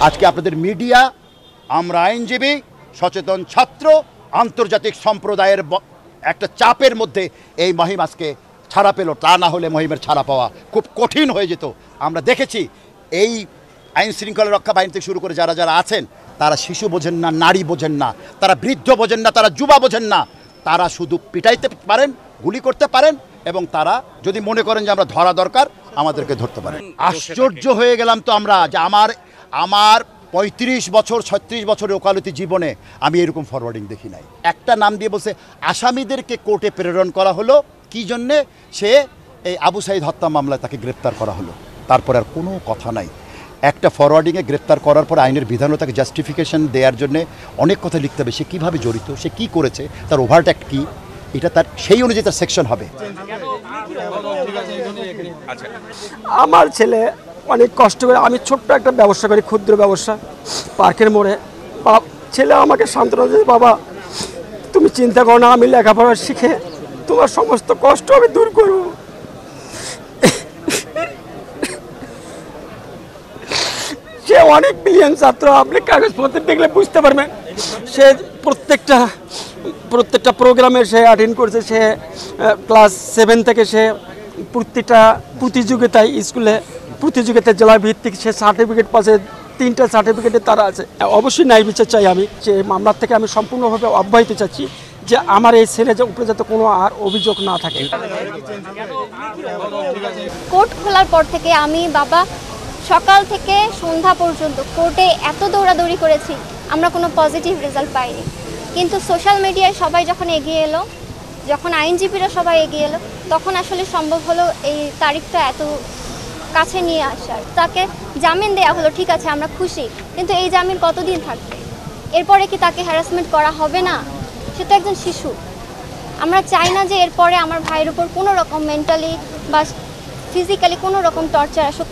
আজকে আপনাদের মিডিয়া, আমরা আইনজীবী, সচেতন ছাত্র, আন্তর্জাতিক সম্প্রদায়ের একটা চাপের মধ্যে এই মহিম আজকে ছাড়া পেল। তা না হলে মহিমের ছাড়া পাওয়া খুব কঠিন হয়ে যেত। আমরা দেখেছি এই আইন শৃঙ্খলা রক্ষা বাহিনী থেকে শুরু করে যারা যারা আছেন, তারা শিশু বোঝেন না, নারী বোঝেন না, তারা বৃদ্ধ বোঝেন না, তারা যুবা বোঝেন না। তারা শুধু পিটাইতে পারেন, গুলি করতে পারেন, এবং তারা যদি মনে করেন যে আমরা ধরা দরকার, আমাদেরকে ধরতে পারেন। আশ্চর্য হয়ে গেলাম তো আমরা, যে আমার 35 বছর 36 বছরের ওকালতি জীবনে আমি এরকম ফরওয়ার্ডিং দেখি নাই। একটা নাম দিয়ে বলছে আসামিদেরকে কোর্টে প্রেরণ করা হলো, কি জন্যে? সে এই আবু সাঈদ হত্যা মামলায় তাকে গ্রেপ্তার করা হলো। তারপর আর কোনো কথা নাই। একটা ফরওয়ার্ডিংয়ে গ্রেপ্তার করার পর আইনের বিধানও তাকে জাস্টিফিকেশন দেওয়ার জন্য অনেক কথা লিখতে হবে। সে কীভাবে জড়িত, সে কী করেছে, তার ওভারট্যাক্ট কী, এটা তার সেই অনুযায়ী তার সেকশন হবে। আমার ছেলে অনেক কষ্ট করে, আমি ছোট্ট একটা ব্যবসা করি, ক্ষুদ্র ব্যবসা পার্কের মোড়ে। ছেলে আমাকে সান্ত্বনা দিয়েছে, বাবা তুমি চিন্তা করো না, আমি লেখাপড়া শিখে তোমার সমস্ত কষ্ট আমি দূর করব। সে অনেক ব্রিলিয়ান্ট ছাত্র, আপনি কাগজপত্র দেখলে বুঝতে পারবেন। সে প্রত্যেকটা প্রোগ্রামে সে অ্যাটেন্ড করছে। সে ক্লাস 7 থেকে সে প্রত্যেকটা প্রতিযোগিতায়, স্কুলে প্রতিযোগিতায় জেলা ভিত্তিক সে সার্টিফিকেট পাচ্ছে। 3টা সার্টিফিকেটে তারা আছে। অবশ্যই ন্যায় বিচার চাই আমি, যে মামলার থেকে আমি সম্পূর্ণভাবে অব্যাহতি চাচ্ছি, যে আমার এই ছেলে যে উপরে যাতে কোনো আর অভিযোগ না থাকে। কোর্ট খোলার পর থেকে আমি বাবা সকাল থেকে সন্ধ্যা পর্যন্ত কোর্টে এত দৌড়াদৌড়ি করেছি, আমরা কোনো পজিটিভ রেজাল্ট পাইনি। কিন্তু সোশ্যাল মিডিয়ায় সবাই যখন এগিয়ে এলো, যখন আইনজীবীরা সবাই এগিয়ে এলো, তখন আসলে সম্ভব হলো এই তারিখটা এত কাছে নিয়ে আসার। তাকে জামিন দেওয়া হলো, ঠিক আছে, আমরা খুশি, কিন্তু এই জামিন কতদিন থাকবে? এরপরে কি তাকে হ্যারাসমেন্ট করা হবে না? সে তো একজন শিশু। আমরা চাই না যে এরপরে আমার ভাইয়ের উপর কোনো রকম মেন্টালি বা ফিজিক্যালি কোনো রকম টর্চার আসুক।